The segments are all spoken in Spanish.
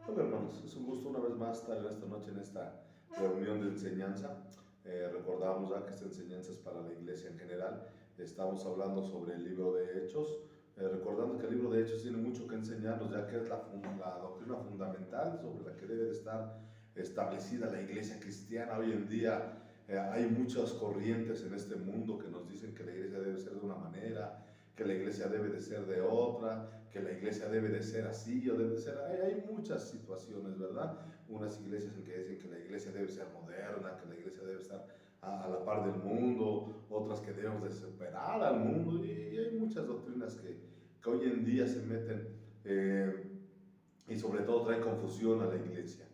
Hola hermanos, es un gusto una vez más estar en esta noche en esta reunión de enseñanza. Recordamos ya que esta enseñanza es para la iglesia en general. Estamos hablando sobre el libro de Hechos, recordando que el libro de Hechos tiene mucho que enseñarnos, ya que es la doctrina fundamental sobre la que debe de estar establecida la iglesia cristiana. Hoy en día hay muchas corrientes en este mundo que nos dicen que la iglesia debe ser de una manera, que la iglesia debe de ser de otra, que la iglesia debe de ser así o debe de ser... Hay muchas situaciones, ¿verdad? Unas iglesias en que dicen que la iglesia debe ser moderna, que la iglesia debe estar a la par del mundo, otras que debemos de superar al mundo, y hay muchas doctrinas que hoy en día se meten y sobre todo traen confusión a la iglesia.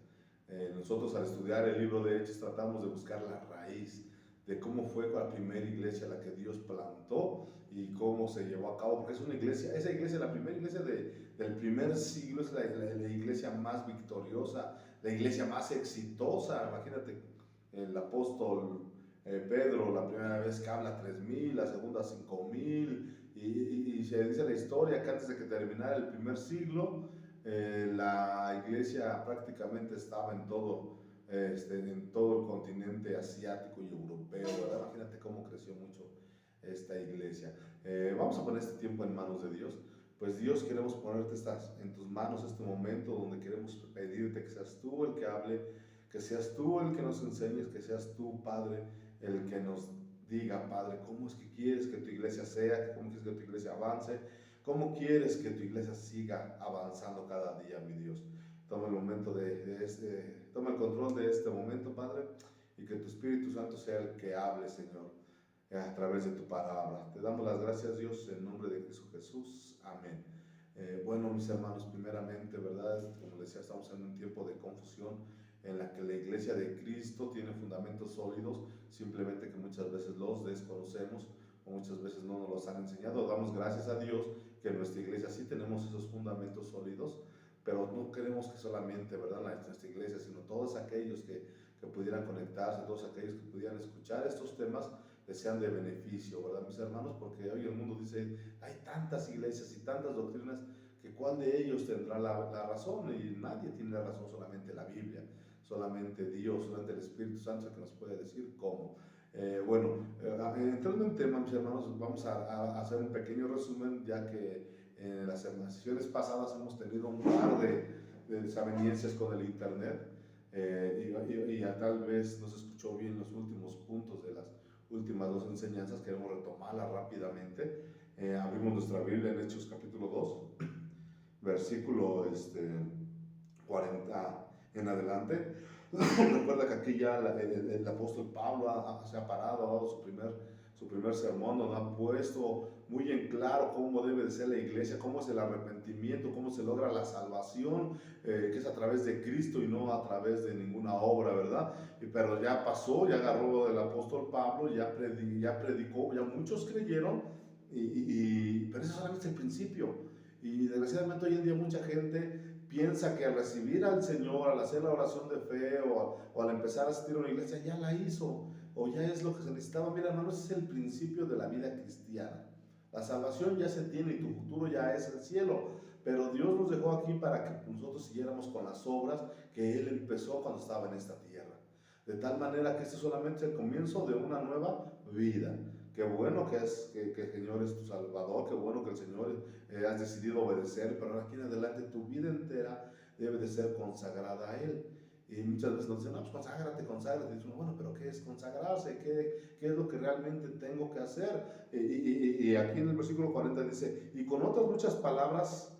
Nosotros al estudiar el libro de Hechos tratamos de buscar la raíz de cómo fue la primera iglesia la que Dios plantó y cómo se llevó a cabo, porque es una iglesia, esa iglesia, la primera iglesia del primer siglo, es la iglesia más victoriosa, la iglesia más exitosa. Imagínate, el apóstol Pedro, la primera vez que habla 3,000, la segunda 5,000, y se dice la historia que antes de que terminara el primer siglo, la iglesia prácticamente estaba en todo el continente asiático y europeo, ¿verdad? Imagínate cómo creció mucho esta iglesia. Vamos a poner este tiempo en manos de Dios. Pues Dios, queremos ponerte en tus manos este momento donde queremos pedirte que seas tú el que hable, que seas tú el que nos enseñes, que seas tú, Padre, el que nos diga, Padre, cómo es que quieres que tu iglesia sea, cómo quieres que tu iglesia avance, cómo quieres que tu iglesia siga avanzando cada día, mi Dios. Toma el momento toma el control de este momento, Padre, y que tu Espíritu Santo sea el que hable, Señor, a través de tu palabra. Te damos las gracias, Dios, en nombre de Cristo Jesús. Amén. Bueno, mis hermanos, primeramente, ¿verdad? Como decía, estamos en un tiempo de confusión en la que la iglesia de Cristo tiene fundamentos sólidos, simplemente que muchas veces los desconocemos o muchas veces no nos los han enseñado. Damos gracias a Dios que en nuestra iglesia sí tenemos esos fundamentos sólidos, pero no queremos que solamente, ¿verdad?, nuestra iglesia, sino todos aquellos que pudieran conectarse, todos aquellos que pudieran escuchar estos temas, les sean de beneficio, ¿verdad, mis hermanos? Porque hoy el mundo dice, hay tantas iglesias y tantas doctrinas, que cuál de ellos tendrá la razón, y nadie tiene la razón, solamente la Biblia, solamente Dios, solamente el Espíritu Santo que nos puede decir cómo. Entrando en tema, mis hermanos, vamos a hacer un pequeño resumen, ya que en las sesiones pasadas hemos tenido un par de desavenencias con el internet, y tal vez no se escuchó bien los últimos puntos de las últimas dos enseñanzas. Queremos retomarlas rápidamente. Abrimos nuestra Biblia en Hechos capítulo 2, versículo 40 en adelante. Recuerda que aquí ya el apóstol Pablo se ha parado, ha dado su primer sermón, donde ha puesto muy en claro cómo debe de ser la iglesia, cómo es el arrepentimiento, cómo se logra la salvación, que es a través de Cristo y no a través de ninguna obra, ¿verdad? Pero ya pasó, ya agarró el apóstol Pablo, ya predicó, ya muchos creyeron, pero eso solamente es el principio. Y desgraciadamente hoy en día mucha gente piensa que al recibir al Señor, al hacer la oración de fe o al empezar a asistir a una iglesia, ya la hizo o ya es lo que se necesitaba. Mira, hermanos, ese es el principio de la vida cristiana. La salvación ya se tiene y tu futuro ya es el cielo, pero Dios nos dejó aquí para que nosotros siguiéramos con las obras que Él empezó cuando estaba en esta tierra. De tal manera que este es solamente el comienzo de una nueva vida. Qué bueno que el Señor es tu Salvador, qué bueno que el Señor has decidido obedecer, pero aquí en adelante tu vida entera debe de ser consagrada a Él. Y muchas veces nos dicen, no, pues conságrate. Y dicen, bueno, pero ¿qué es consagrarse? ¿Qué es lo que realmente tengo que hacer? Y aquí en el versículo 40 dice, y con otras muchas palabras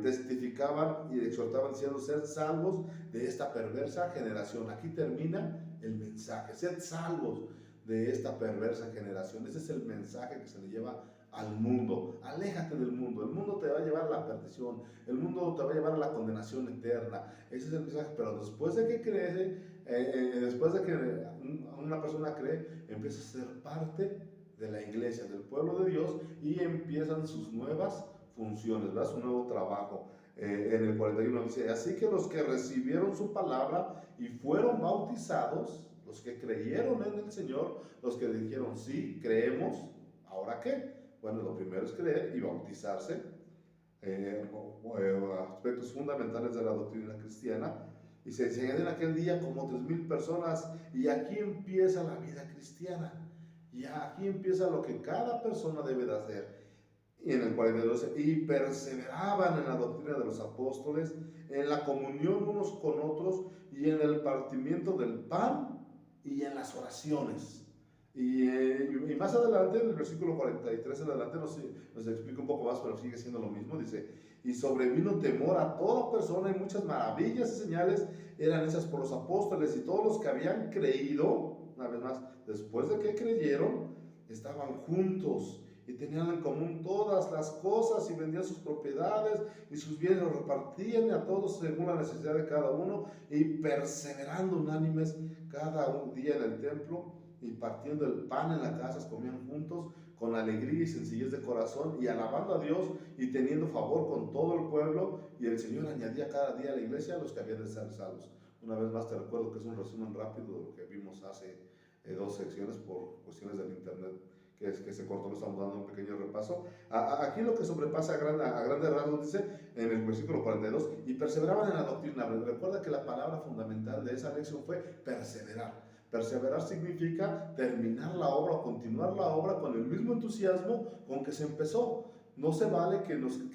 testificaban y exhortaban diciendo, sed salvos de esta perversa generación. Aquí termina el mensaje, sed salvos de esta perversa generación. Ese es el mensaje que se le lleva al mundo. Aléjate del mundo. El mundo te va a llevar a la perdición. El mundo te va a llevar a la condenación eterna. Ese es el mensaje. Pero después de que cree, después de que una persona cree, empieza a ser parte de la iglesia, del pueblo de Dios, y empiezan sus nuevas funciones, ¿verdad? Su nuevo trabajo. En el 41 dice, así que los que recibieron su palabra y fueron bautizados, los que creyeron en el Señor, los que dijeron, sí, creemos, ¿ahora qué? Bueno, lo primero es creer y bautizarse. aspectos fundamentales de la doctrina cristiana, y se añaden aquel día como 3,000 personas, y aquí empieza la vida cristiana, y aquí empieza lo que cada persona debe de hacer. Y en el 42, y perseveraban en la doctrina de los apóstoles, en la comunión unos con otros, y en el partimiento del pan, y en las oraciones. Y más adelante, en el versículo 43 en adelante, nos explica un poco más, pero sigue siendo lo mismo. Dice, y sobrevino temor a toda persona, y muchas maravillas y señales eran hechas por los apóstoles, y todos los que habían creído, una vez más, después de que creyeron, estaban juntos, y tenían en común todas las cosas, y vendían sus propiedades y sus bienes, los repartían a todos según la necesidad de cada uno, y perseverando unánimes cada un día en el templo, y partiendo el pan en las casas, comían juntos con alegría y sencillez de corazón, y alabando a Dios y teniendo favor con todo el pueblo, y el Señor añadía cada día a la iglesia a los que habían de ser salvos. Una vez más te recuerdo que es un resumen rápido de lo que vimos hace 2 secciones por cuestiones del internet que se cortó. Nos estamos dando un pequeño repaso. Aquí lo que sobrepasa a grandes rasgos dice en el versículo 42, y perseveraban en la doctrina. Recuerda que la palabra fundamental de esa lección fue perseverar. Perseverar significa terminar la obra o continuar la obra con el mismo entusiasmo con que se empezó. No se vale que nuestro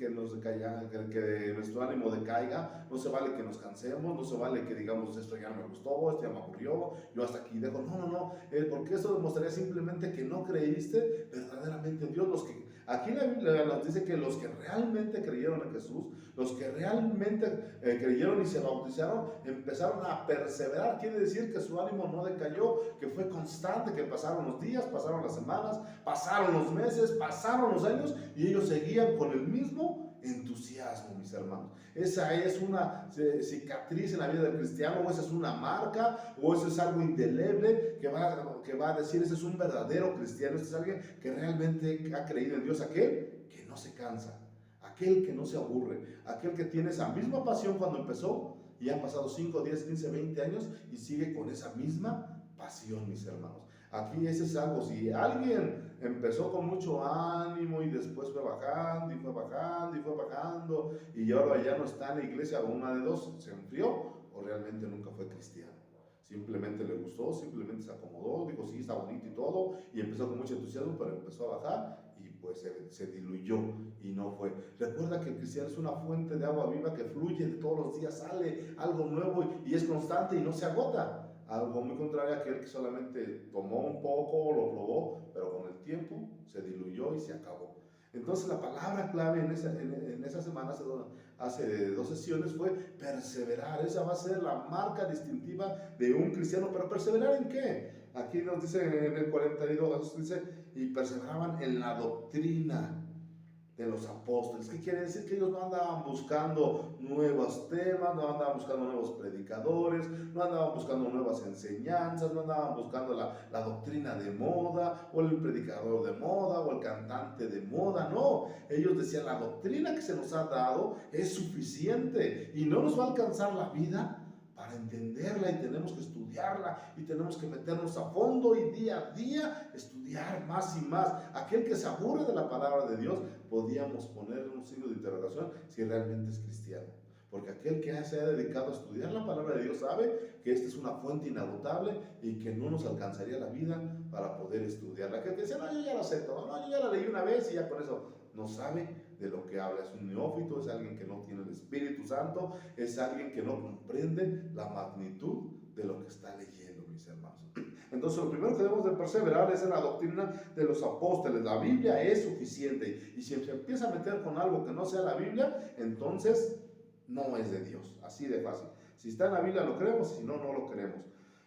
ánimo decaiga, no se vale que nos cansemos, no se vale que digamos esto ya no me gustó, esto ya me aburrió, yo hasta aquí dejo. No, porque eso demostraría simplemente que no creíste verdaderamente en Dios. Aquí la Biblia nos dice que los que realmente creyeron en Jesús, los que realmente creyeron y se bautizaron, empezaron a perseverar. Quiere decir que su ánimo no decayó, que fue constante, que pasaron los días, pasaron las semanas, pasaron los meses, pasaron los años, y ellos seguían con el mismo entusiasmo, mis hermanos. Esa es una cicatriz en la vida del cristiano, o esa es una marca, o eso es algo indeleble que va a decir, ese es un verdadero cristiano, este es alguien que realmente ha creído en Dios, aquel que no se cansa, aquel que no se aburre, aquel que tiene esa misma pasión cuando empezó, y han pasado 5, 10, 15, 20 años, y sigue con esa misma pasión, mis hermanos. Aquí ese es algo, si alguien empezó con mucho ánimo y después fue bajando y fue bajando y fue bajando, y ahora ya no está en la iglesia, o una de dos, se enfrió o realmente nunca fue cristiano. Simplemente le gustó, simplemente se acomodó, dijo sí, está bonito y todo, y empezó con mucho entusiasmo, pero empezó a bajar y pues se diluyó y no fue. Recuerda que el cristiano es una fuente de agua viva que fluye todos los días, sale algo nuevo y es constante y no se agota. Algo muy contrario a aquel que solamente tomó un poco, lo probó, pero con el tiempo se diluyó y se acabó. Entonces la palabra clave en esa semana, hace 2 sesiones, fue perseverar. Esa va a ser la marca distintiva de un cristiano. ¿Pero perseverar en qué? Aquí nos dice en el 42, dice, y perseveraban en la doctrina de los apóstoles. ¿Qué quiere decir? Que ellos no andaban buscando nuevos temas, no andaban buscando nuevos predicadores, no andaban buscando nuevas enseñanzas, no andaban buscando la doctrina de moda, o el predicador de moda, o el cantante de moda. No, ellos decían, la doctrina que se nos ha dado es suficiente y no nos va a alcanzar la vida para entenderla, y tenemos que estudiarla, y tenemos que meternos a fondo y día a día estudiar más y más. Aquel que se aburre de la palabra de Dios, podíamos poner un signo de interrogación si realmente es cristiano, porque aquel que se ha dedicado a estudiar la palabra de Dios sabe que esta es una fuente inagotable y que no nos alcanzaría la vida para poder estudiarla. Aquel que dice, no, yo ya la sé todo, no, yo ya la leí una vez y ya con eso, no sabe de lo que habla. Es un neófito, es alguien que no tiene el Espíritu Santo, es alguien que no comprende la magnitud de lo que está leyendo, mis hermanos. Entonces lo primero que debemos de perseverar es en la doctrina de los apóstoles. La Biblia es suficiente, y si se empieza a meter con algo que no sea la Biblia, entonces no es de Dios, así de fácil. Si está en la Biblia lo creemos, si no, no lo creemos.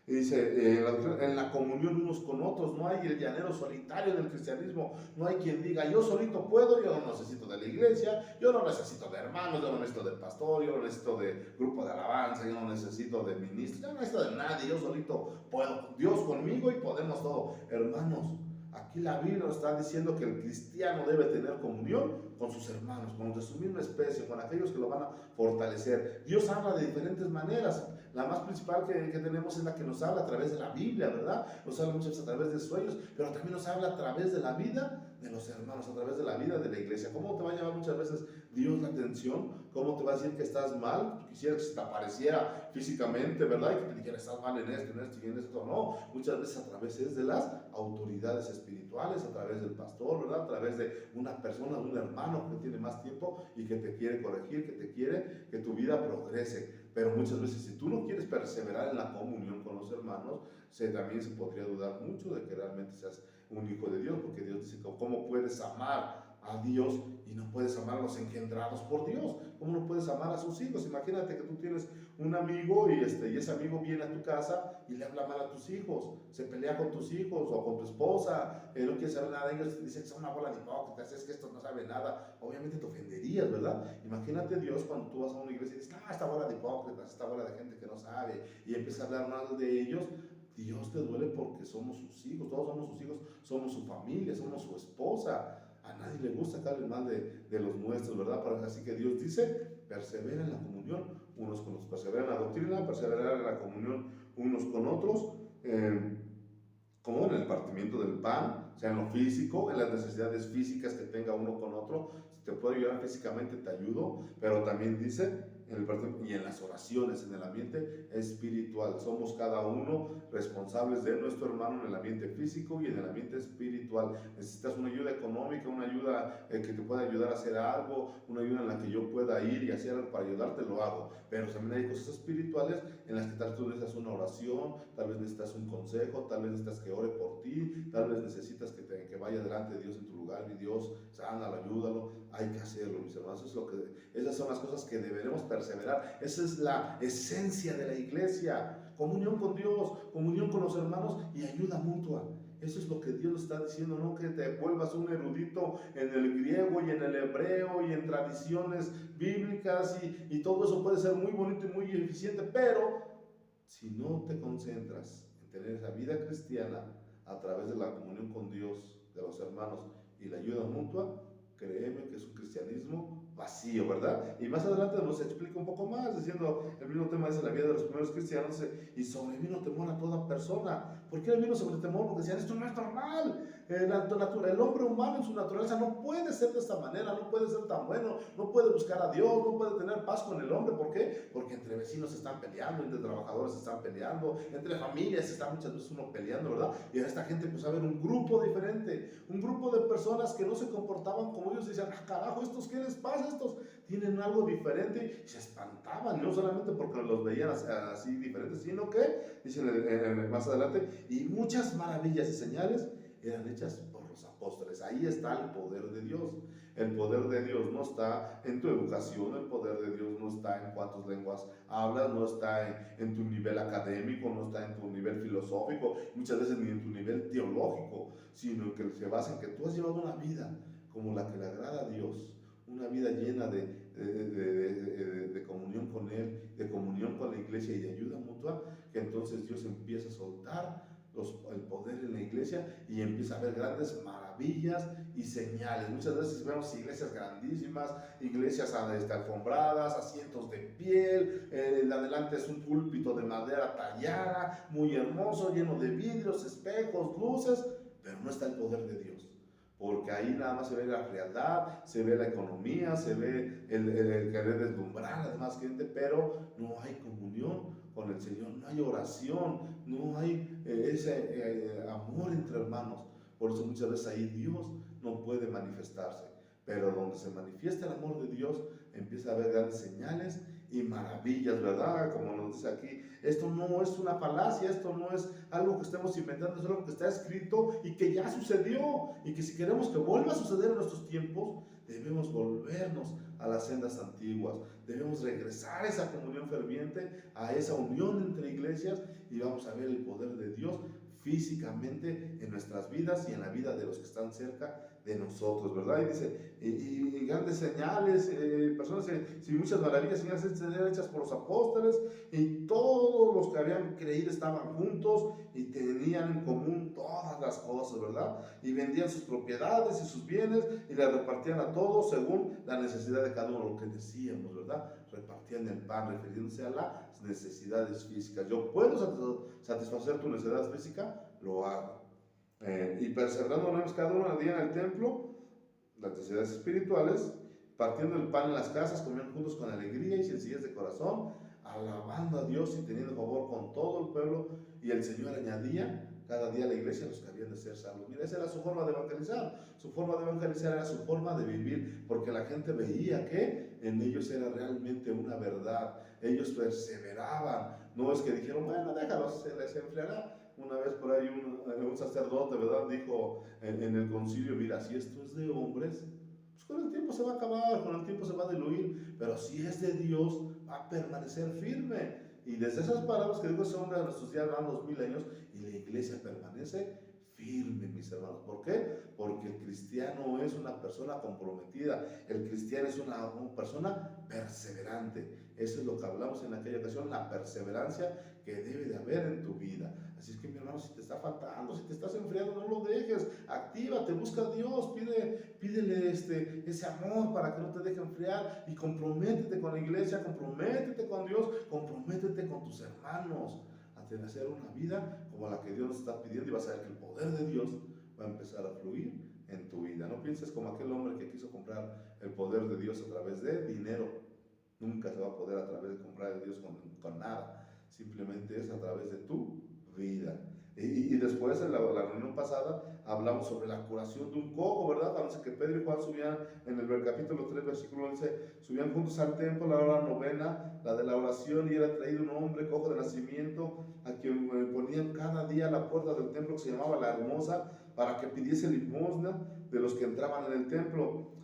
Y dice, en la comunión unos con otros, no hay el llanero solitario del cristianismo, no hay quien diga, yo solito puedo, yo no necesito de la iglesia, yo no necesito de hermanos, yo no necesito del pastor, yo no necesito de grupo de alabanza, yo no necesito de ministro, yo no necesito de nadie, yo solito puedo, Dios conmigo y podemos todo. Hermanos, aquí la Biblia nos está diciendo que el cristiano debe tener comunión con sus hermanos, con los de su misma especie, con aquellos que lo van a fortalecer. Dios habla de diferentes maneras. La más principal que tenemos es la que nos habla a través de la Biblia, ¿verdad? Nos habla muchas veces a través de sueños, pero también nos habla a través de la vida de los hermanos, a través de la vida de la iglesia. ¿Cómo te va a llamar muchas veces Dios la atención? ¿Cómo te va a decir que estás mal? Quisiera que se te apareciera físicamente, ¿verdad? Y que te dijera, estás mal en esto, en esto y en esto. No, muchas veces a través de las autoridades espirituales, a través del pastor, ¿verdad? A través de una persona, un hermano que tiene más tiempo y que te quiere corregir, que te quiere que tu vida progrese. Pero muchas veces, si tú no quieres perseverar en la comunión con los hermanos, también se podría dudar mucho de que realmente seas un hijo de Dios, porque Dios dice, ¿cómo puedes amar a Dios y no puedes amar a los engendrados por Dios? ¿Cómo no puedes amar a sus hijos? Imagínate que tú tienes un amigo y ese amigo viene a tu casa y le habla mal a tus hijos, se pelea con tus hijos o con tu esposa, no quiere saber nada de ellos, dice que son una bola de hipócritas, es que esto no sabe nada. Obviamente te ofenderías, ¿verdad? Imagínate Dios cuando tú vas a una iglesia y dices, esta bola de hipócritas, esta bola de gente que no sabe, y empieza a hablar mal de ellos. Dios te duele porque somos sus hijos, todos somos sus hijos, somos su familia, somos su esposa. A nadie le gusta que hablen mal de los nuestros, ¿verdad? Así que Dios dice, persevera en la comunión unos con otros, persevera en la doctrina, persevera en la comunión unos con otros, como en el partimiento del pan, o sea, en lo físico, en las necesidades físicas que tenga uno con otro. Si te puedo ayudar físicamente, te ayudo, pero también dice, y en las oraciones, en el ambiente espiritual. Somos cada uno responsables de nuestro hermano en el ambiente físico y en el ambiente espiritual. Necesitas una ayuda económica, una ayuda que te pueda ayudar a hacer algo, una ayuda en la que yo pueda ir y hacer algo para ayudarte, lo hago. Pero también hay cosas espirituales en las que tal vez tú necesitas una oración, tal vez necesitas un consejo, tal vez necesitas que ore por ti, tal vez necesitas que vaya delante de Dios en tu lugar y Dios, sánalo, ayúdalo. Hay que hacerlo, mis hermanos. Esas son las cosas que deberemos perseverar. Esa es la esencia de la iglesia: comunión con Dios, comunión con los hermanos y ayuda mutua. Eso es lo que Dios nos está diciendo, no que te vuelvas un erudito en el griego y en el hebreo y en tradiciones bíblicas, y todo eso puede ser muy bonito y muy eficiente, pero si no te concentras en tener esa vida cristiana a través de la comunión con Dios, de los hermanos y la ayuda mutua, créeme que es un cristianismo vacío, ¿verdad? Y más adelante nos explica un poco más, diciendo, el mismo tema dice la vida de los primeros cristianos, y sobrevino temor a toda persona. ¿Por qué vino sobre temor? Porque decían, esto no es normal. El hombre humano en su naturaleza no puede ser de esta manera, no puede ser tan bueno, no puede buscar a Dios, no puede tener paz con el hombre. ¿Por qué? Porque entre vecinos se están peleando, entre trabajadores se están peleando, entre familias se está muchas veces uno peleando, ¿verdad? Y a esta gente empezó a ver un grupo diferente, un grupo de personas que no se comportaban como ellos. Decían, carajo, ¿estos qué les pasa? Estos tienen algo diferente, y se espantaban, no solamente porque los veían así diferentes, sino que, dicen más adelante, y muchas maravillas y señales eran hechas por los apóstoles. Ahí está el poder de Dios. El poder de Dios no está en tu educación, el poder de Dios no está en cuántas lenguas hablas, no está en tu nivel académico, no está en tu nivel filosófico, muchas veces ni en tu nivel teológico, sino que se basa en que tú has llevado una vida como la que le agrada a Dios, una vida llena de comunión con Él, de comunión con la iglesia y de ayuda mutua, que entonces Dios empieza a soltar el poder en la iglesia y empieza a haber grandes maravillas y señales. Muchas veces vemos iglesias grandísimas, iglesias alfombradas, asientos de piel, adelante es un púlpito de madera tallada, muy hermoso, lleno de vidrios, espejos, luces, pero no está el poder de Dios. Porque ahí nada más se ve la frialdad, se ve la economía, se ve el querer deslumbrar a la demás gente, pero no hay comunión con el Señor, no hay oración, no hay ese amor entre hermanos. Por eso muchas veces ahí Dios no puede manifestarse. Pero donde se manifiesta el amor de Dios, empieza a haber grandes señales y maravillas, ¿verdad? Como nos dice aquí, esto no es una falacia, esto no es algo que estemos inventando, es algo que está escrito y que ya sucedió, y que si queremos que vuelva a suceder en nuestros tiempos, debemos volvernos a las sendas antiguas, debemos regresar a esa comunión ferviente, a esa unión entre iglesias, y vamos a ver el poder de Dios físicamente en nuestras vidas y en la vida de los que están cerca de nosotros, ¿verdad? Y dice, y grandes señales, personas, y muchas maravillas, señales hechas por los apóstoles, y todos los que habían creído estaban juntos y tenían en común todas las cosas, ¿verdad? Y vendían sus propiedades y sus bienes y las repartían a todos según la necesidad de cada uno, lo que decíamos, ¿verdad? Repartían el pan, refiriéndose a las necesidades físicas. Yo puedo satisfacer tu necesidad física, lo hago. Y perseverando cada uno al día en el templo, las necesidades espirituales, partiendo el pan en las casas, comían juntos con alegría y sencillez de corazón, alabando a Dios y teniendo favor con todo el pueblo, y el Señor añadía cada día a la iglesia los que habían de ser salvos. Mira, esa era su forma de evangelizar. Su forma de evangelizar era su forma de vivir, porque la gente veía que en ellos era realmente una verdad. Ellos perseveraban. No es que dijeron, bueno, déjalos, se les enfriará. Una vez por ahí un sacerdote, ¿verdad?, dijo en el concilio, mira, si esto es de hombres, pues con el tiempo se va a acabar, con el tiempo se va a diluir, pero si es de Dios, va a permanecer firme. Y desde esas palabras que dijo ese hombre a nuestros días van 2000 años, y la iglesia permanece firme, mis hermanos. ¿Por qué? Porque el cristiano es una persona comprometida, el cristiano es una persona perseverante. Eso es lo que hablamos en aquella ocasión, la perseverancia que debe de haber en tu vida. Así es que, mi hermano, si te está faltando, si te estás enfriando, no lo dejes, actívate, busca a Dios, pídele ese amor para que no te deje enfriar, y comprométete con la iglesia, comprométete con Dios, comprométete con tus hermanos a hacer una vida como la que Dios nos está pidiendo, y vas a ver que el poder de Dios va a empezar a fluir en tu vida. No pienses como aquel hombre que quiso comprar el poder de Dios a través de dinero. Nunca se va a poder a través de comprar a Dios con nada. Simplemente es a través de tu vida. Y después en la reunión pasada hablamos sobre la curación de un cojo, ¿verdad? Cuando que Pedro y Juan subían en el capítulo 3, versículo 11, subían juntos al templo, la hora novena, la de la oración, y era traído un hombre cojo de nacimiento, a quien ponían cada día a la puerta del templo, que se llamaba La Hermosa, para que pidiese limosna de los que entraban en el templo.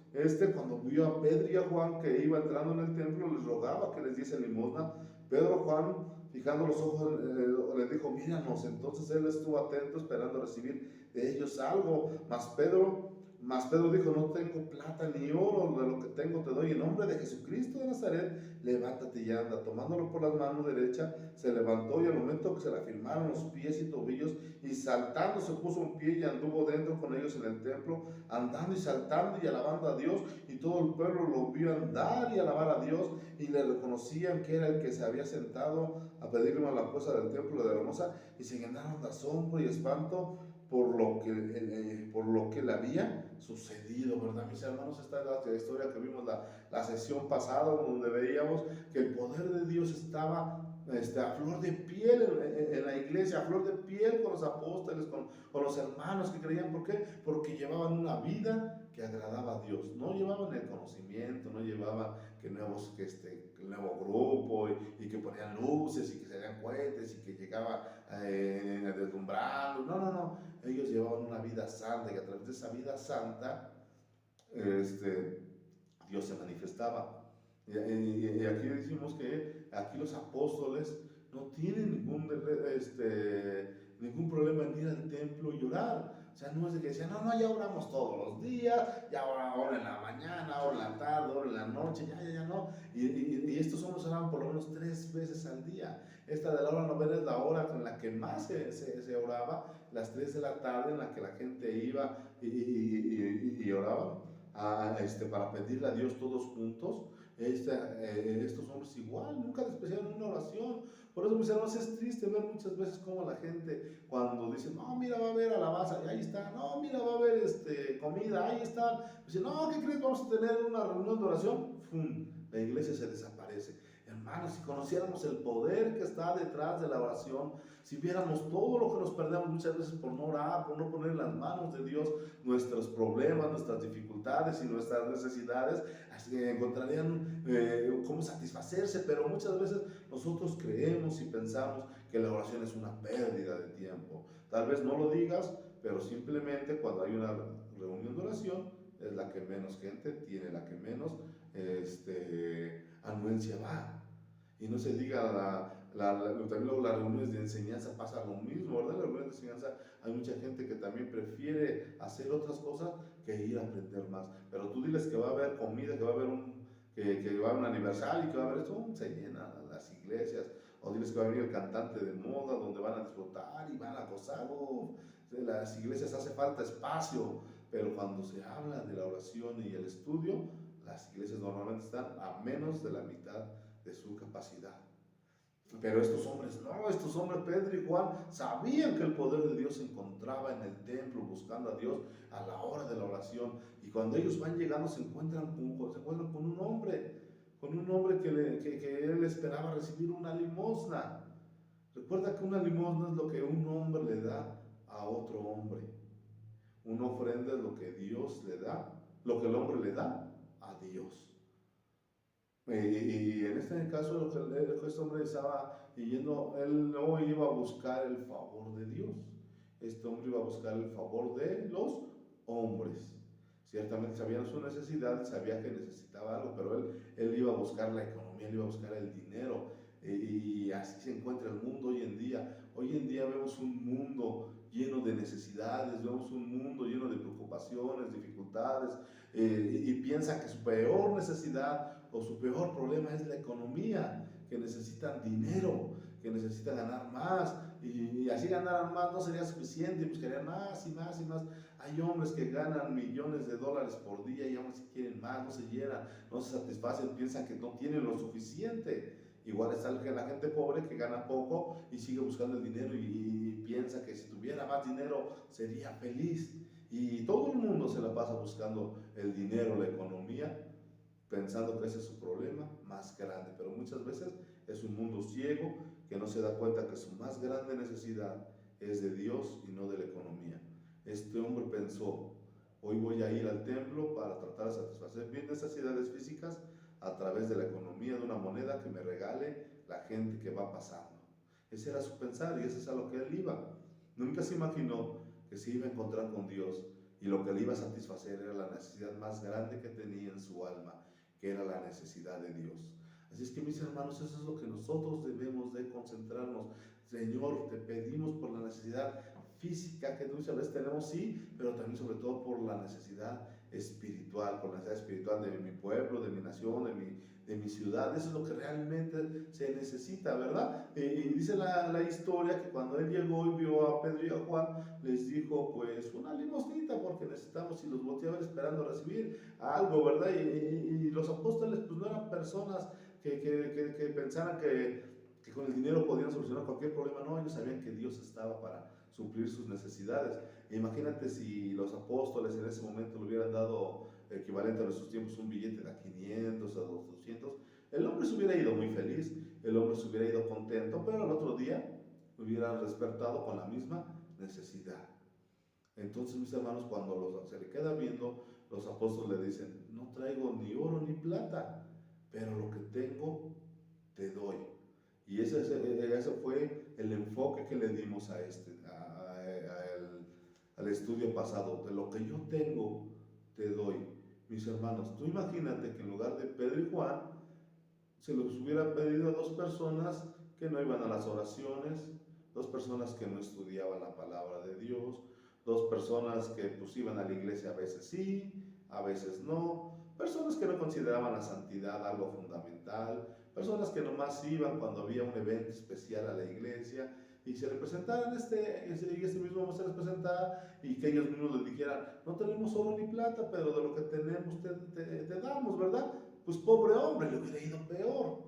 Cuando vio a Pedro y a Juan que iba entrando en el templo, les rogaba que les diese limosna. Pedro, Juan, fijando los ojos, le dijo, míranos. Entonces él estuvo atento, esperando recibir de ellos algo. Mas Pedro dijo, no tengo plata ni oro, de lo que tengo te doy. En nombre de Jesucristo de Nazaret, levántate y anda. Tomándolo por las manos derechas, se levantó, y al momento que se le afirmaron los pies y tobillos, y saltando se puso en pie y anduvo dentro con ellos en el templo, andando y saltando y alabando a Dios. Y todo el pueblo lo vio andar y alabar a Dios, y le reconocían que era el que se había sentado a pedirle a la puerta del templo de la Hermosa, y se llenaron de asombro y espanto por lo que le había sucedido, ¿verdad, mis hermanos? Esta es la historia que vimos la sesión pasada, donde veíamos que el poder de Dios estaba a flor de piel en la iglesia, a flor de piel con los apóstoles, con los hermanos que creían. ¿Por qué? Porque llevaban una vida que agradaba a Dios. No llevaban el conocimiento, no llevaban que nuevo grupo, y que ponían luces y que se hacían cohetes y que llegaba deslumbrando. No. Ellos llevaban una vida santa, y a través de esa vida santa Dios se manifestaba. Y aquí decimos que aquí los apóstoles no tienen ningún problema en ir al templo y orar. O sea, no es de que decían, no, ya oramos todos los días, ya ahora en la mañana, ahora en la tarde, ahora en la noche, ya no. Y estos hombres oraban por lo menos 3 veces al día. Esta de la hora novena es la hora en la que más se oraba, las 3 de la tarde, en la que la gente iba y oraba para pedirle a Dios todos juntos. Estos hombres igual, nunca despreciaron una oración. Por eso, mis hermanos, es triste ver muchas veces cómo la gente, cuando dice, no, mira, va a haber alabanza, y ahí está, no, mira, va a haber comida, ahí está, dice, no, ¿qué crees? Vamos a tener una reunión de oración, ¡fum! La iglesia se desaparece. Hermanos, si conociéramos el poder que está detrás de la oración, si viéramos todo lo que nos perdemos muchas veces por no orar, por no poner en las manos de Dios nuestros problemas, nuestras dificultades y nuestras necesidades, así encontrarían cómo satisfacerse. Pero muchas veces nosotros creemos y pensamos que la oración es una pérdida de tiempo. Tal vez no lo digas, pero simplemente cuando hay una reunión de oración es la que menos gente tiene, la que menos anuencia va. Y no se diga también luego las reuniones de enseñanza pasa lo mismo, ¿verdad? En las reuniones de enseñanza hay mucha gente que también prefiere hacer otras cosas que ir a aprender más. Pero tú diles que va a haber comida, que va a haber que va a haber un aniversario, que va a haber esto, se llenan las iglesias. O diles que va a venir el cantante de moda, donde van a disfrutar y van a gozar. Las iglesias hace falta espacio, pero cuando se habla de la oración y el estudio, las iglesias normalmente están a menos de la mitad de su capacidad. Pero estos hombres no, estos hombres, Pedro y Juan, sabían que el poder de Dios se encontraba en el templo, buscando a Dios a la hora de la oración. Y cuando ellos van llegando se encuentran con un hombre que él esperaba recibir una limosna. Recuerda que una limosna es lo que un hombre le da a otro hombre. Una ofrenda es lo que Dios le da, lo que el hombre le da a Dios. Y en este caso, lo que este hombre estaba yendo, él no iba a buscar el favor de Dios. Este hombre iba a buscar el favor de los hombres. Ciertamente sabía su necesidad, sabía que necesitaba algo, pero él iba a buscar la economía, él iba a buscar el dinero. Y así se encuentra el mundo hoy en día. Hoy en día vemos un mundo lleno de necesidades, vemos un mundo lleno de preocupaciones, dificultades, y piensa que su peor necesidad o su peor problema es la economía, que necesitan dinero, que necesitan ganar más, y así ganar más no sería suficiente, buscarían más y más y más. Hay hombres que ganan millones de dólares por día y aún así quieren más, no se llenan, no se satisfacen, piensan que no tienen lo suficiente. Igual está la gente pobre que gana poco y sigue buscando el dinero y piensa que si tuviera más dinero sería feliz. Y todo el mundo se la pasa buscando el dinero, la economía, pensando que ese es su problema más grande. Pero muchas veces es un mundo ciego que no se da cuenta que su más grande necesidad es de Dios y no de la economía. Este hombre pensó, hoy voy a ir al templo para tratar de satisfacer mis necesidades físicas a través de la economía, de una moneda que me regale la gente que va pasando. Ese era su pensar y ese es a lo que él iba. Nunca se imaginó que se iba a encontrar con Dios y lo que le iba a satisfacer era la necesidad más grande que tenía en su alma, que era la necesidad de Dios. Así es que, mis hermanos, eso es lo que nosotros debemos de concentrarnos. Señor, te pedimos por la necesidad física que muchas veces tenemos, sí, pero también sobre todo por la necesidad espiritual, por la necesidad espiritual de mi pueblo, de mi nación, de mi ciudad. Eso es lo que realmente se necesita, ¿verdad? Y dice la historia que cuando él llegó y vio a Pedro y a Juan, les dijo, pues, una limosnita, porque necesitamos, y los volteó a ver esperando recibir algo, ¿verdad? Y los apóstoles, pues, no eran personas que pensaran que con el dinero podían solucionar cualquier problema. No, ellos sabían que Dios estaba para suplir sus necesidades. Imagínate si los apóstoles en ese momento le hubieran dado equivalente a nuestros tiempos un billete de a 500, a 200, el hombre se hubiera ido muy feliz, el hombre se hubiera ido contento, pero al otro día hubieran despertado con la misma necesidad. Entonces, mis hermanos, cuando se le queda viendo, los apóstoles le dicen, no traigo ni oro ni plata, pero lo que tengo te doy. Y ese fue el enfoque que le dimos al estudio pasado. De lo que yo tengo, te doy. Mis hermanos, tú imagínate que en lugar de Pedro y Juan, se los hubiera pedido a dos personas que no iban a las oraciones, dos personas que no estudiaban la palabra de Dios, dos personas que pues iban a la iglesia a veces sí, a veces no, personas que no consideraban la santidad algo fundamental, personas que nomás iban cuando había un evento especial a la iglesia y se representaran este mismo hombre se les presentara y que ellos mismos les dijeran, no tenemos oro ni plata, pero de lo que tenemos te damos, ¿verdad? Pues pobre hombre, le hubiera ido peor.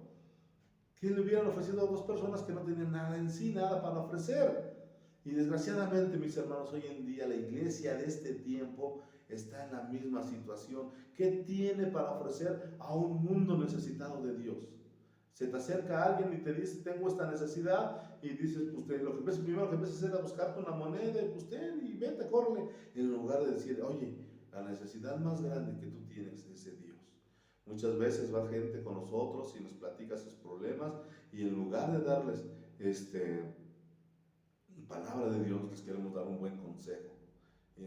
Que le hubieran ofrecido a dos personas que no tenían nada en sí, nada para ofrecer. Y desgraciadamente, mis hermanos, hoy en día la iglesia de este tiempo está en la misma situación. ¿Qué tiene para ofrecer a un mundo necesitado de Dios? Se te acerca alguien y te dice, tengo esta necesidad, y dices, pues lo que primero que empiezas a hacer es a buscarte una moneda, y pues ten, y vete, córrele, en lugar de decir, oye, la necesidad más grande que tú tienes es de Dios. Muchas veces va gente con nosotros y nos platica sus problemas, y en lugar de darles palabra de Dios, les queremos dar un buen consejo,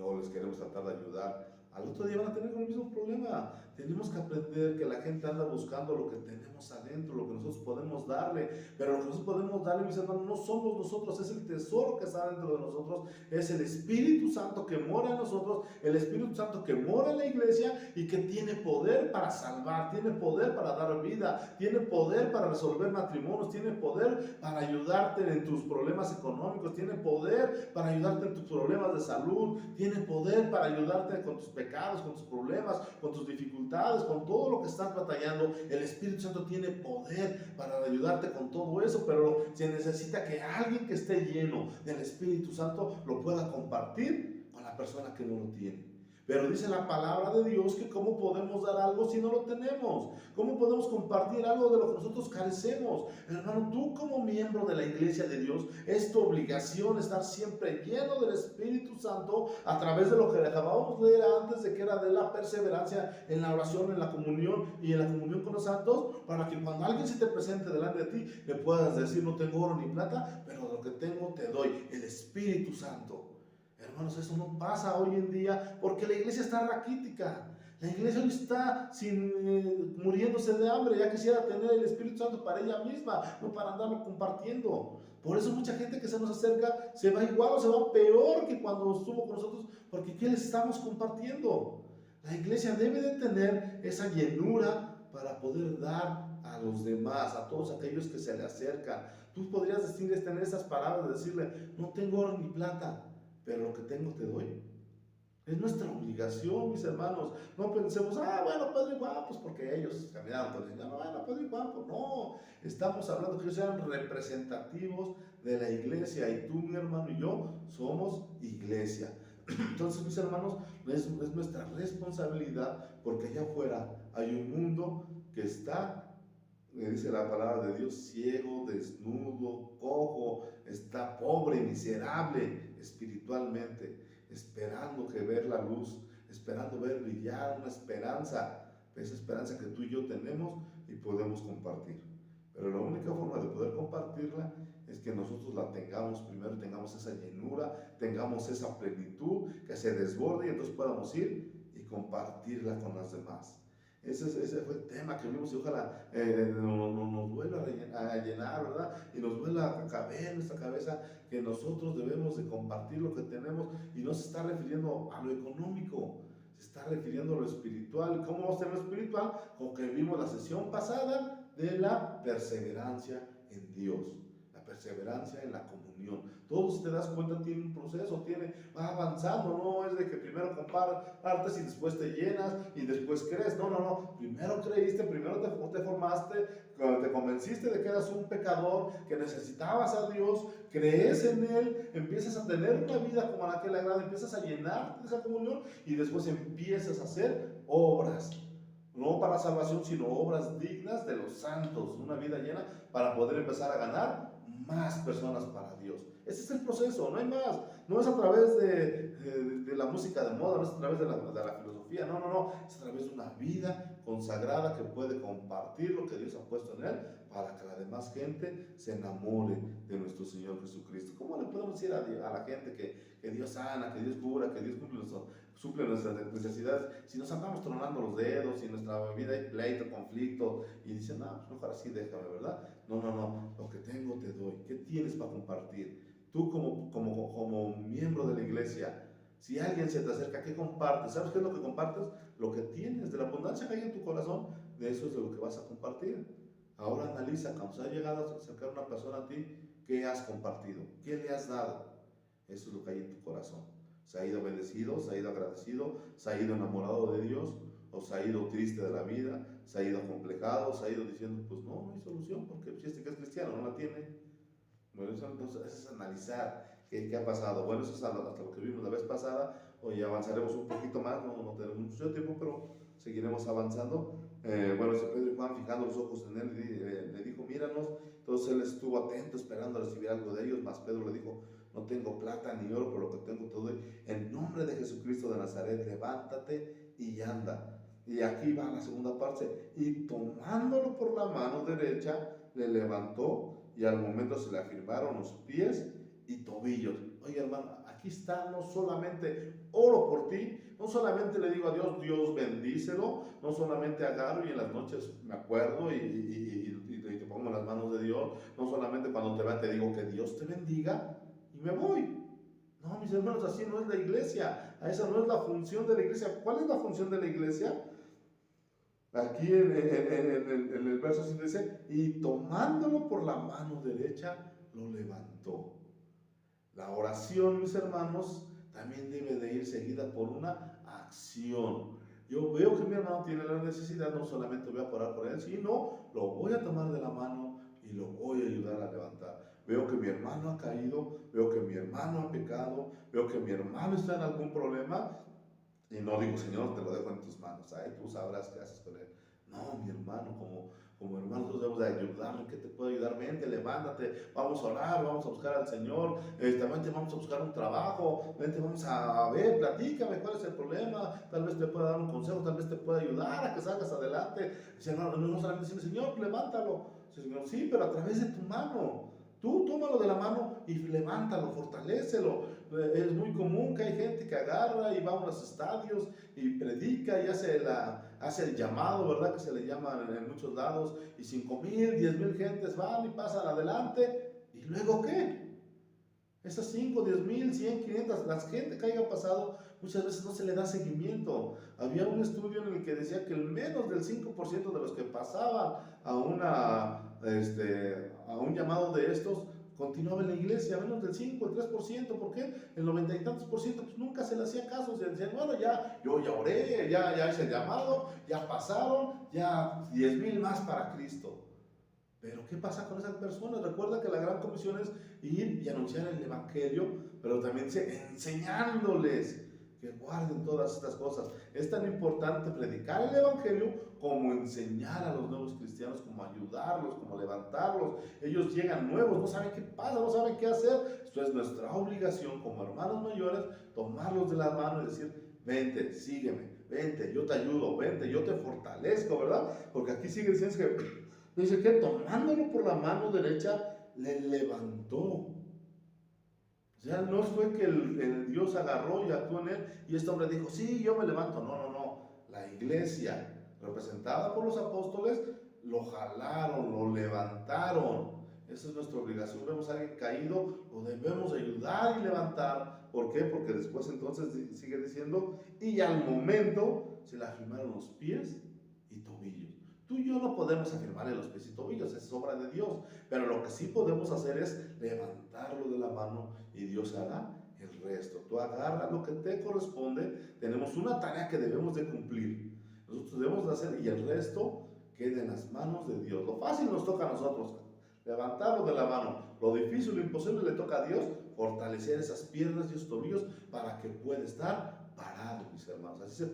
o les queremos tratar de ayudar. Al otro día van a tener el mismo problema. Tenemos que aprender que la gente anda buscando lo que tenemos adentro, lo que nosotros podemos darle, pero lo que nosotros podemos darle, mis hermanos, no somos nosotros, es el tesoro que está dentro de nosotros, es el Espíritu Santo que mora en nosotros, el Espíritu Santo que mora en la iglesia y que tiene poder para salvar, tiene poder para dar vida, tiene poder para resolver matrimonios, tiene poder para ayudarte en tus problemas económicos, tiene poder para ayudarte en tus problemas de salud, tiene poder para ayudarte con tus pecados, con tus problemas, con tus dificultades. dificultades, con todo lo que estás batallando, el Espíritu Santo tiene poder para ayudarte con todo eso, pero se necesita que alguien que esté lleno del Espíritu Santo lo pueda compartir con la persona que no lo tiene. Pero dice la palabra de Dios que cómo podemos dar algo si no lo tenemos. ¿Cómo podemos compartir algo de lo que nosotros carecemos? Hermano, tú como miembro de la iglesia de Dios, es tu obligación estar siempre lleno del Espíritu Santo a través de lo que acabamos de leer antes, de que era de la perseverancia en la oración, en la comunión y en la comunión con los santos, para que cuando alguien se te presente delante de ti, le puedas decir: no tengo oro ni plata, pero lo que tengo te doy, el Espíritu Santo. Hermanos, eso no pasa hoy en día porque la iglesia está raquítica. La iglesia hoy está muriéndose de hambre. Ya quisiera tener el Espíritu Santo para ella misma, no para andarlo compartiendo. Por eso mucha gente que se nos acerca se va igual o se va peor que cuando estuvo con nosotros, porque ¿qué les estamos compartiendo? La iglesia debe de tener esa llenura para poder dar a los demás, a todos aquellos que se le acercan. Tú podrías decirles, tener esas palabras, de decirle: no tengo oro ni plata, pero lo que tengo te doy. Es nuestra obligación, mis hermanos. No pensemos: bueno, Pedro y Juan, pues porque ellos caminaron con el Señor. Bueno, Pedro y Juan, pues no. Estamos hablando que ellos sean representativos de la iglesia, y tú, mi hermano, y yo somos iglesia. Entonces, mis hermanos, es nuestra responsabilidad, porque allá afuera hay un mundo que está, dice la palabra de Dios, ciego, desnudo, cojo, está pobre y miserable espiritualmente, esperando que ver la luz, esperando ver brillar una esperanza, esa esperanza que tú y yo tenemos y podemos compartir. Pero la única forma de poder compartirla es que nosotros la tengamos primero, tengamos esa llenura, tengamos esa plenitud, que se desborde, y entonces podamos ir y compartirla con las demás. Ese fue el tema que vimos, y ojalá nos vuelva a llenar, ¿verdad? Y nos vuelva a caber en nuestra cabeza que nosotros debemos de compartir lo que tenemos, y no se está refiriendo a lo económico, se está refiriendo a lo espiritual. ¿Cómo vamos a tener lo espiritual? Como que vimos la sesión pasada de la perseverancia en Dios, la perseverancia en la comunión. Todo, si te das cuenta, tiene un proceso, va avanzando. No es de que primero compartes y después te llenas y después crees. No. Primero creíste, primero te formaste, te convenciste de que eras un pecador, que necesitabas a Dios, crees en Él, empiezas a tener una vida como la que le agrada, empiezas a llenarte de esa comunión, y después empiezas a hacer obras. No para salvación, sino obras dignas de los santos, una vida llena para poder empezar a ganar más personas para Dios. Ese es el proceso, no hay más. No es a través de la música de moda, no es a través de la filosofía, no. Es a través de una vida consagrada que puede compartir lo que Dios ha puesto en él, para que la demás gente se enamore de nuestro Señor Jesucristo. ¿Cómo le podemos decir a la gente que Dios sana, que Dios cura, que Dios suple nuestras necesidades, si nos andamos tronando los dedos y en nuestra vida hay pleito, conflicto, y dicen: pues mejor así déjame, ¿verdad? No, lo que tengo te doy. ¿Qué tienes para compartir? Tú como miembro de la iglesia, si alguien se te acerca, ¿qué compartes? ¿Sabes qué es lo que compartes? Lo que tienes, de la abundancia que hay en tu corazón, de eso es de lo que vas a compartir. Ahora analiza, cuando se ha llegado a acercar una persona a ti, ¿qué has compartido? ¿Qué le has dado? Eso es lo que hay en tu corazón. ¿Se ha ido bendecido? ¿Se ha ido agradecido? ¿Se ha ido enamorado de Dios? ¿O se ha ido triste de la vida? ¿Se ha ido acomplejado? ¿Se ha ido diciendo: pues no hay solución, porque si este que es cristiano no la tiene? Bueno, eso entonces es analizar qué ha pasado. Bueno, eso es hasta lo que vimos la vez pasada. Hoy avanzaremos un poquito más, no tenemos mucho tiempo, pero seguiremos avanzando. Bueno, Pedro y Juan, fijando los ojos en él, le dijo: míranos. Entonces él estuvo atento, esperando a recibir algo de ellos. Mas Pedro le dijo: no tengo plata ni oro, pero lo que tengo te doy. En nombre de Jesucristo de Nazaret, levántate y anda. Y aquí va la segunda parte. Y tomándolo por la mano derecha, le levantó, y al momento se le afirmaron los pies y tobillos. Oye, hermano, aquí está, no solamente oro por ti, no solamente le digo a Dios: Dios bendícelo, no solamente agarro y en las noches me acuerdo y te pongo en las manos de Dios, no solamente cuando te vea te digo que Dios te bendiga y me voy. No, mis hermanos, así no es la iglesia. Esa no es la función de la iglesia. ¿Cuál es la función de la iglesia? Aquí en el verso 5 dice: y tomándolo por la mano derecha, lo levantó. La oración, mis hermanos, también debe de ir seguida por una acción. Yo veo que mi hermano tiene la necesidad, no solamente voy a orar por él, sino lo voy a tomar de la mano y lo voy a ayudar a levantar. Veo que mi hermano ha caído, veo que mi hermano ha pecado, veo que mi hermano está en algún problema y no digo, Señor, te lo dejo en tus manos, ay, tú sabrás qué haces con él. No, mi hermano, como hermanos nosotros debemos de ayudarle, que te puede ayudar, vente, levántate, vamos a orar, vamos a buscar al Señor, vente, vamos a buscar un trabajo, vente, vamos a ver, platícame cuál es el problema, tal vez te pueda dar un consejo, tal vez te pueda ayudar a que salgas adelante. Dice, no solamente decirle, Señor, levántalo. Dice, Señor, sí, pero a través de tu mano. Tú tómalo de la mano y levántalo, fortalécelo. Es muy común que hay gente que agarra y va a unos estadios y predica y hace el llamado, ¿verdad? Que se le llama en muchos lados, y 5,000, 10,000 gentes van y pasan adelante. ¿Y luego qué? Esas 5, 10,000, 100, 500, la gente que haya pasado, muchas veces no se le da seguimiento. Había un estudio en el que decía que el menos del 5% de los que pasaban a un llamado de estos continuaba en la iglesia, menos del 5, el 3%. ¿Por qué? El 90 y tantos por ciento pues nunca se le hacía caso. Se decían, bueno, yo ya oré, ya hice el llamado, ya pasaron, ya 10,000 más para Cristo. Pero ¿qué pasa con esas personas? Recuerda que la gran comisión es ir y anunciar el evangelio, pero también dice enseñándoles que guarden todas estas cosas. Es tan importante predicar el evangelio como enseñar a los nuevos cristianos, como ayudarlos, como levantarlos. Ellos llegan nuevos, no saben qué pasa, no saben qué hacer. Esto es nuestra obligación como hermanos mayores, tomarlos de la mano y decir, vente, sígueme, vente, yo te ayudo, vente, yo te fortalezco, ¿verdad? Porque aquí sigue diciendo que dice que tomándolo por la mano derecha, le levantó. O sea, no fue que el Dios agarró y actuó en él y este hombre dijo, sí, yo me levanto. No. La iglesia, representada por los apóstoles, lo jalaron, lo levantaron. Esa es nuestra obligación. Vemos a alguien caído, lo debemos ayudar y levantar. ¿Por qué? Porque después entonces sigue diciendo, y al momento se le afirmaron los pies y tobillos. Tú y yo no podemos afirmarle los pies y tobillos, es obra de Dios, pero lo que sí podemos hacer es levantarlo de la mano y Dios hará el resto. Tú agarras lo que te corresponde, tenemos una tarea que debemos de cumplir, nosotros debemos de hacer y el resto queda en las manos de Dios. Lo fácil nos toca a nosotros, levantarlo de la mano. Lo difícil, lo imposible le toca a Dios, fortalecer esas piernas y esos tobillos para que pueda estar parado, mis hermanos. Así se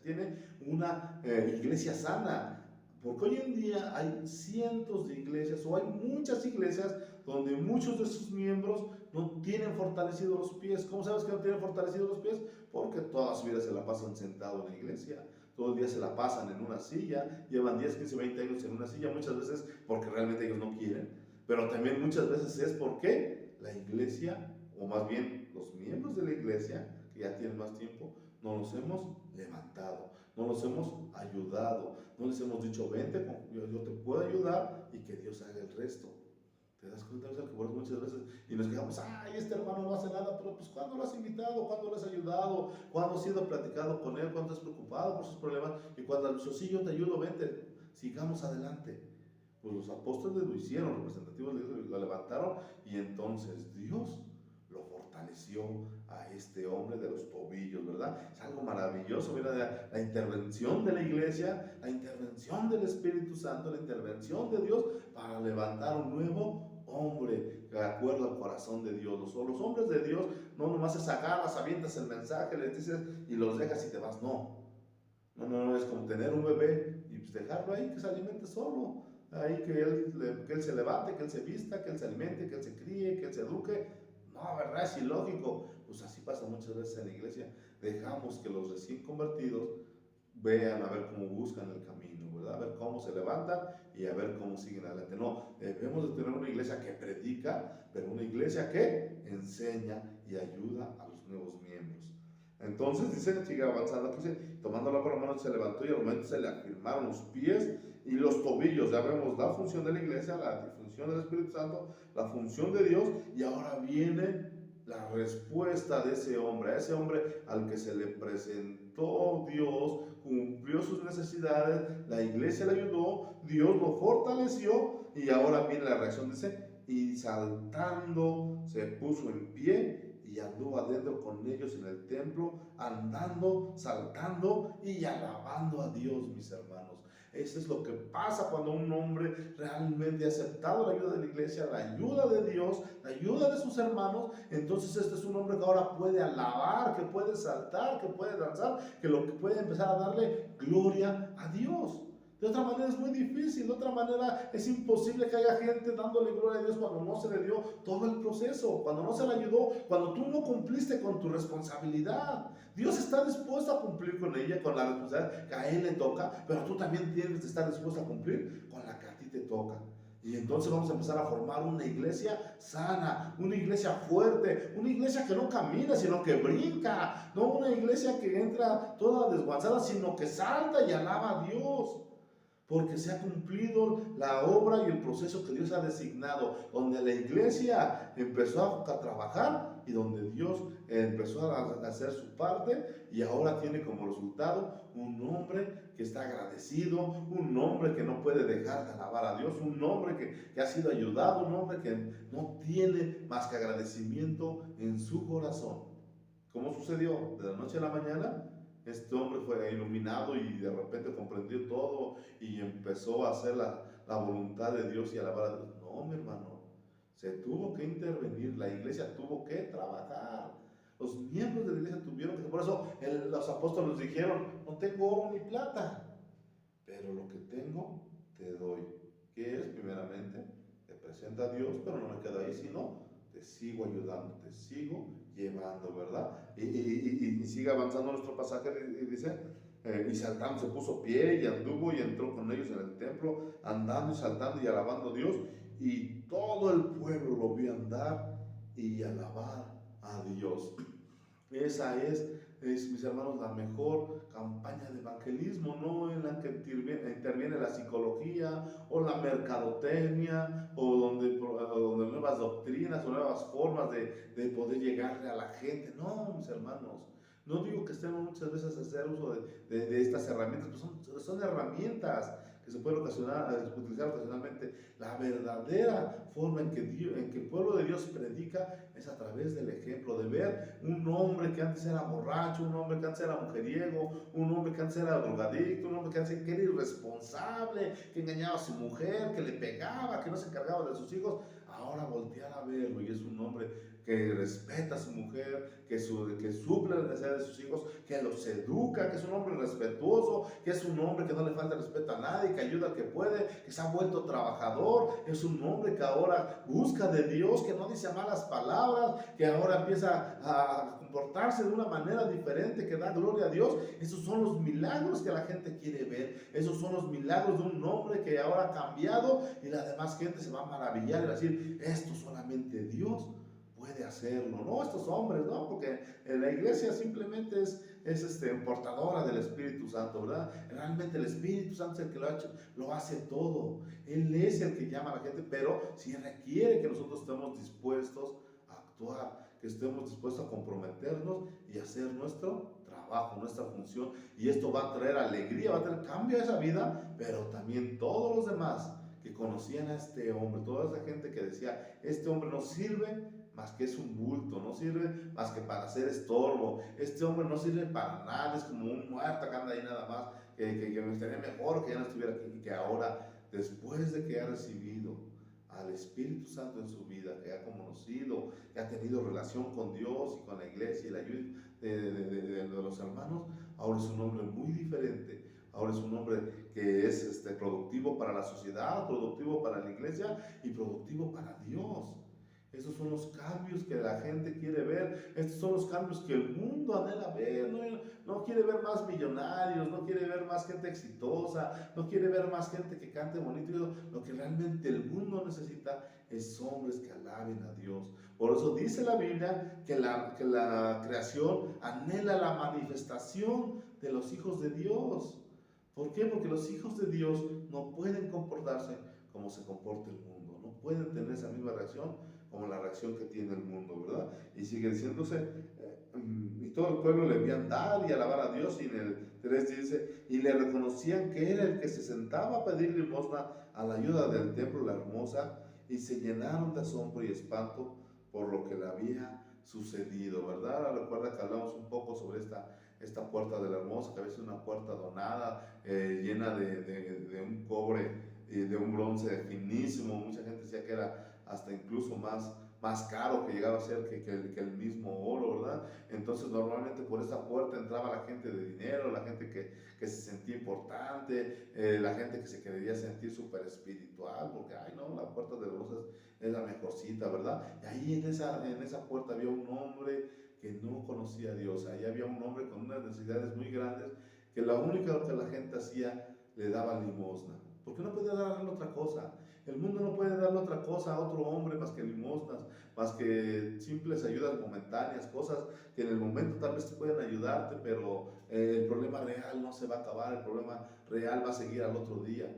tiene una iglesia sana. Porque hoy en día hay cientos de iglesias o hay muchas iglesias donde muchos de sus miembros no tienen fortalecidos los pies. ¿Cómo sabes que no tienen fortalecidos los pies? Porque toda su vida se la pasan sentados en la iglesia. Todo el día se la pasan en una silla, llevan 10, 15, 20 años en una silla, muchas veces porque realmente ellos no quieren, pero también muchas veces es porque la iglesia, o más bien los miembros de la iglesia, que ya tienen más tiempo, no los hemos levantado, no los hemos ayudado, no les hemos dicho, vente, yo te puedo ayudar y que Dios haga el resto. ¿Te das cuenta? Que por eso muchas veces y nos quedamos, ay, este hermano no hace nada, pero pues ¿cuándo lo has invitado? ¿Cuándo lo has ayudado? ¿Cuándo has ido platicado con él? ¿Cuándo has preocupado por sus problemas? Y cuando ha dicho, sí, yo te ayudo, vente, sigamos adelante. Pues los apóstoles lo hicieron, representativos de Dios lo levantaron y entonces Dios lo fortaleció a este hombre de los tobillos, ¿verdad? Es algo maravilloso, mira, la intervención de la iglesia, la intervención del Espíritu Santo, la intervención de Dios para levantar un nuevo hombre de acuerdo al corazón de Dios. Los hombres de Dios no nomás es agarras, avientas el mensaje, les dices y los dejas y te vas, no, es como tener un bebé y pues dejarlo ahí que se alimente solo, ahí que él se levante, que él se vista, que él se alimente, que él se críe, que él se eduque. No, ¿verdad? Es ilógico. Pues así pasa muchas veces en la iglesia. Dejamos que los recién convertidos vean a ver cómo buscan el camino, ¿verdad? A ver cómo se levantan y a ver cómo siguen adelante. No, debemos de tener una iglesia que predica, pero una iglesia que enseña y ayuda a los nuevos miembros. Entonces dice, sigue avanzando, dice, tomándola por la mano se levantó y al momento se le afirmaron los pies y los tobillos. Ya vemos la función de la iglesia, la función del Espíritu Santo, la función de Dios, y ahora viene la respuesta de ese hombre, a ese hombre al que se le presentó Dios, cumplió sus necesidades, la iglesia le ayudó, Dios lo fortaleció y ahora viene la reacción, dice, y saltando se puso en pie y anduvo adentro con ellos en el templo, andando, saltando y alabando a Dios, mis hermanos. Eso es lo que pasa cuando un hombre realmente ha aceptado la ayuda de la iglesia, la ayuda de Dios, la ayuda de sus hermanos. Entonces este es un hombre que ahora puede alabar, que puede saltar, que puede danzar, que lo que puede empezar a darle gloria a Dios. De otra manera es muy difícil, de otra manera es imposible que haya gente dándole gloria a Dios cuando no se le dio todo el proceso, cuando no se le ayudó, cuando tú no cumpliste con tu responsabilidad. Dios está dispuesto a cumplir con ella, con la responsabilidad que a Él le toca, pero tú también tienes que estar dispuesto a cumplir con la que a ti te toca. Y entonces vamos a empezar a formar una iglesia sana, una iglesia fuerte, una iglesia que no camina, sino que brinca, no una iglesia que entra toda desguazada, sino que salta y alaba a Dios. Porque se ha cumplido la obra y el proceso que Dios ha designado, donde la iglesia empezó a trabajar y donde Dios empezó a hacer su parte, y ahora tiene como resultado un hombre que está agradecido, un hombre que no puede dejar de alabar a Dios, un hombre que ha sido ayudado, un hombre que no tiene más que agradecimiento en su corazón. ¿Cómo sucedió? De la noche a la mañana este hombre fue iluminado y de repente comprendió todo y empezó a hacer la voluntad de Dios y alabar a Dios. No, mi hermano, se tuvo que intervenir, la iglesia tuvo que trabajar. Los miembros de la iglesia tuvieron que, por eso los apóstoles dijeron, no tengo oro ni plata, pero lo que tengo te doy. ¿Qué es? Primeramente, te presenta a Dios, pero no me quedo ahí, sino te sigo ayudando, te sigo llevando, ¿verdad? Y sigue avanzando nuestro pasaje y dice, y saltando, se puso pie y anduvo y entró con ellos en el templo, andando y saltando y alabando a Dios, y todo el pueblo lo vio andar y alabar a Dios. Esa es, mis hermanos, la mejor campaña de evangelismo, no en la que interviene la psicología o la mercadotecnia o donde nuevas doctrinas o nuevas formas de poder llegarle a la gente. No, mis hermanos, no digo que estemos muchas veces a hacer uso de estas herramientas, pues son herramientas que se pueden utilizar ocasionalmente. La verdadera forma en que el pueblo de Dios predica es a través del ejemplo, de ver un hombre que antes era borracho, un hombre que antes era mujeriego, un hombre que antes era drogadicto, un hombre que antes era irresponsable, que engañaba a su mujer, que le pegaba, que no se encargaba de sus hijos. Ahora voltear a verlo y es un hombre que respeta a su mujer, que suple las necesidades de sus hijos, que los educa, que es un hombre respetuoso, que es un hombre que no le falta respeto a nadie, que ayuda al que puede, que se ha vuelto trabajador. Es un hombre que ahora busca de Dios, que no dice malas palabras, que ahora empieza a comportarse de una manera diferente, que da gloria a Dios. Esos son los milagros que la gente quiere ver. Esos son los milagros de un hombre que ahora ha cambiado y la demás gente se va a maravillar y va a decir, esto solamente Dios puede hacerlo, no estos hombres, no, porque la iglesia simplemente es portadora del Espíritu Santo, ¿verdad? Realmente el Espíritu Santo es el que lo hace todo. Él es el que llama a la gente, pero sí requiere que nosotros estemos dispuestos a actuar, que estemos dispuestos a comprometernos y hacer nuestro trabajo, nuestra función, y esto va a traer alegría, va a traer cambio a esa vida, pero también todos los demás que conocían a este hombre, toda esa gente que decía, este hombre no sirve más que es un bulto, no sirve más que para hacer estorbo, este hombre no sirve para nada, es como un muerto que anda ahí nada más, que me estaría mejor que ya no estuviera aquí, y que ahora, después de que ha recibido al Espíritu Santo en su vida, que ha conocido, que ha tenido relación con Dios y con la iglesia y la ayuda de los hermanos, ahora es un hombre muy diferente. Ahora es un hombre que es productivo para la sociedad, productivo para la iglesia y productivo para Dios. Esos son los cambios que la gente quiere ver. Estos son los cambios que el mundo anhela ver. No quiere ver más millonarios, no quiere ver más gente exitosa, no quiere ver más gente que cante bonito. Lo que realmente el mundo necesita es hombres que alaben a Dios. Por eso dice la Biblia que la creación anhela la manifestación de los hijos de Dios. ¿Por qué? Porque los hijos de Dios no pueden comportarse como se comporta el mundo. No pueden tener esa misma reacción como la reacción que tiene el mundo, ¿verdad? Y sigue diciéndose, y todo el pueblo le veía andar y alabar a Dios, y en el 3 dice, y le reconocían que era el que se sentaba a pedir limosna a la ayuda del templo, la hermosa, y se llenaron de asombro y espanto por lo que le había sucedido, ¿verdad? Recuerda que hablamos un poco sobre esta puerta de la hermosa, que a veces es una puerta donada, llena de un cobre y de un bronce finísimo. Mucha gente decía que era hasta incluso más caro, que llegaba a ser que el mismo oro, ¿verdad? Entonces normalmente por esa puerta entraba la gente de dinero, la gente que se sentía importante, la gente que se quería sentir súper espiritual, porque, ay no, la puerta de los es la mejorcita, ¿verdad? Y ahí en esa puerta había un hombre que no conocía a Dios, ahí había un hombre con unas necesidades muy grandes, que la única que la gente hacía, le daba limosna, porque no podía darle otra cosa. El mundo no puede darle otra cosa a otro hombre más que limosnas, más que simples ayudas momentáneas, cosas que en el momento tal vez te pueden ayudarte, pero el problema real no se va a acabar, el problema real va a seguir al otro día.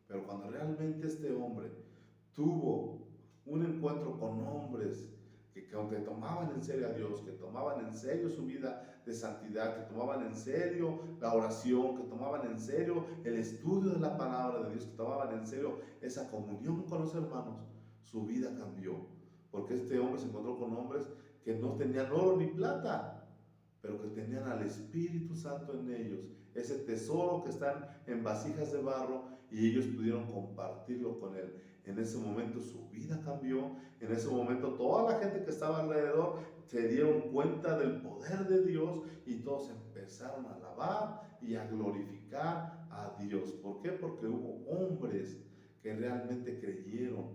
Pero cuando realmente este hombre tuvo un encuentro con hombres que aunque tomaban en serio a Dios, que tomaban en serio su vida de santidad, que tomaban en serio la oración, que tomaban en serio el estudio de la palabra de Dios, que tomaban en serio esa comunión con los hermanos, su vida cambió. Porque este hombre se encontró con hombres que no tenían oro ni plata, pero que tenían al Espíritu Santo en ellos, ese tesoro que están en vasijas de barro, y ellos pudieron compartirlo con él. En ese momento su vida cambió, en ese momento toda la gente que estaba alrededor se dieron cuenta del poder de Dios y todos empezaron a alabar y a glorificar a Dios. ¿Por qué? Porque hubo hombres que realmente creyeron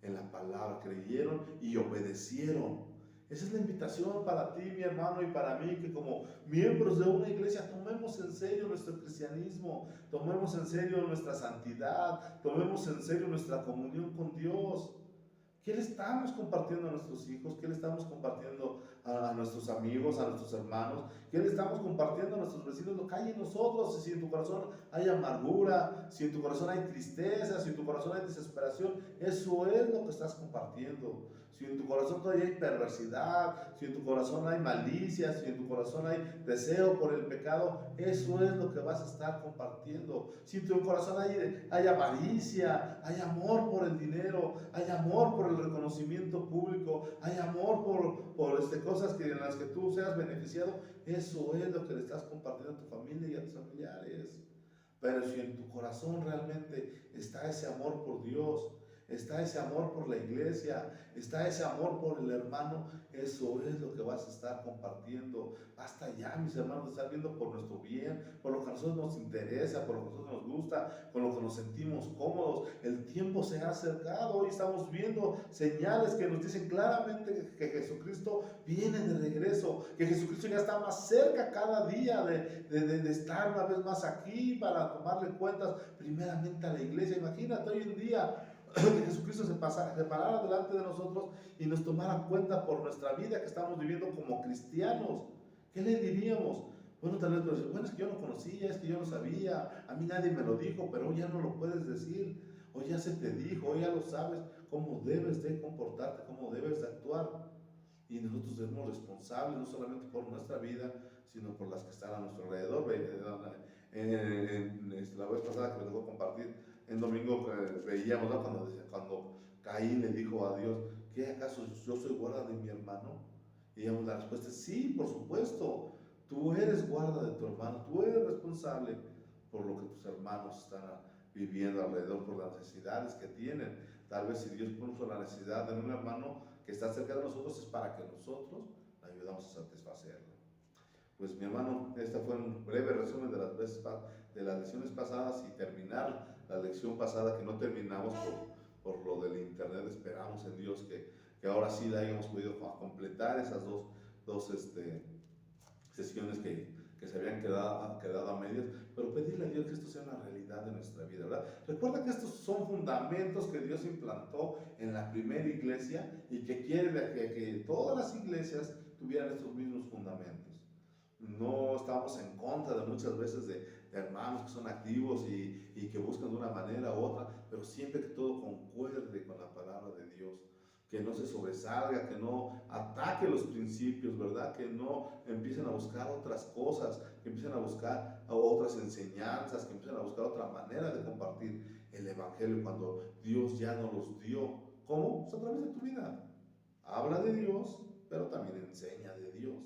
en la palabra, creyeron y obedecieron. Esa es la invitación para ti, mi hermano, y para mí, que como miembros de una iglesia tomemos en serio nuestro cristianismo, tomemos en serio nuestra santidad, tomemos en serio nuestra comunión con Dios. ¿Qué le estamos compartiendo a nuestros hijos? ¿Qué le estamos compartiendo a nuestros amigos, a nuestros hermanos? ¿Qué le estamos compartiendo a nuestros vecinos? Lo que hay en nosotros. Si en tu corazón hay amargura, si en tu corazón hay tristeza, si en tu corazón hay desesperación, eso es lo que estás compartiendo. Si en tu corazón todavía hay perversidad, si en tu corazón hay malicia, si en tu corazón hay deseo por el pecado, eso es lo que vas a estar compartiendo. Si en tu corazón hay avaricia, hay amor por el dinero, hay amor por el reconocimiento público, hay amor por cosas en las que tú seas beneficiado, eso es lo que le estás compartiendo a tu familia y a tus familiares. Pero si en tu corazón realmente está ese amor por Dios, está ese amor por la iglesia, está ese amor por el hermano, eso es lo que vas a estar compartiendo. Basta ya, mis hermanos, de estar viendo por nuestro bien, por lo que a nosotros nos interesa, por lo que a nosotros nos gusta, con lo que nos sentimos cómodos. El tiempo se ha acercado, hoy estamos viendo señales que nos dicen claramente que Jesucristo viene de regreso, que Jesucristo ya está más cerca cada día de estar una vez más aquí para tomarle cuentas primeramente a la iglesia. Imagínate hoy en día que Jesucristo se parara delante de nosotros y nos tomara cuenta por nuestra vida que estamos viviendo como cristianos. ¿Qué le diríamos? Bueno, tal vez puedes decir, bueno, es que yo no conocía, es que yo no sabía, a mí nadie me lo dijo, pero hoy ya no lo puedes decir, hoy ya se te dijo, hoy ya lo sabes, cómo debes de comportarte, cómo debes de actuar. Y nosotros somos responsables no solamente por nuestra vida, sino por las que están a nuestro alrededor. La vez pasada que me tocó compartir, en domingo veíamos, ¿no? Cuando Caín le dijo a Dios, ¿qué acaso yo soy guarda de mi hermano? Y la respuesta es sí, por supuesto. Tú eres guarda de tu hermano, tú eres responsable por lo que tus hermanos están viviendo alrededor, por las necesidades que tienen. Tal vez si Dios puso la necesidad de un hermano que está cerca de nosotros, es para que nosotros le ayudamos a satisfacerla. Pues mi hermano, este fue un breve resumen de las lecciones pasadas, y terminar la lección pasada que no terminamos por lo del internet. Esperamos en Dios que ahora sí la hayamos podido completar esas dos sesiones que se habían quedado a medias, pero pedirle a Dios que esto sea una realidad de nuestra vida, ¿verdad? Recuerda que estos son fundamentos que Dios implantó en la primera iglesia y que quiere que todas las iglesias tuvieran estos mismos fundamentos. No estamos en contra de muchas veces de hermanos que son activos y que buscan de una manera u otra, pero siempre que todo concuerde con la palabra de Dios, que no se sobresalga, que no ataque los principios, ¿verdad? Que no empiecen a buscar otras cosas, que empiecen a buscar otras enseñanzas, que empiecen a buscar otra manera de compartir el evangelio cuando Dios ya nos los dio. ¿Cómo? Pues a través de tu vida. Habla de Dios, pero también enseña de Dios.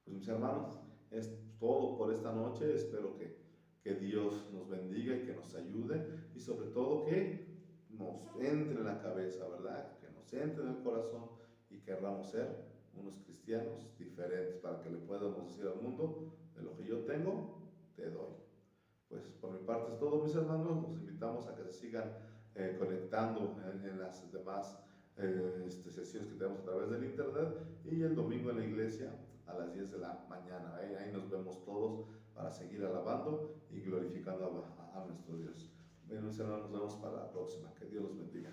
Pues mis hermanos, es todo por esta noche. Espero que Dios nos bendiga y que nos ayude, y sobre todo que nos entre en la cabeza, ¿verdad? Que nos entre en el corazón y querramos ser unos cristianos diferentes, para que le podamos decir al mundo: de lo que yo tengo, te doy. Pues por mi parte es todo, mis hermanos. Los invitamos a que se sigan conectando en las demás sesiones que tenemos a través del internet, y el domingo en la iglesia a las 10 de la mañana. Ahí nos vemos todos para seguir alabando y glorificando a nuestro Dios. Bueno, mis hermanos, nos vemos para la próxima. Que Dios los bendiga.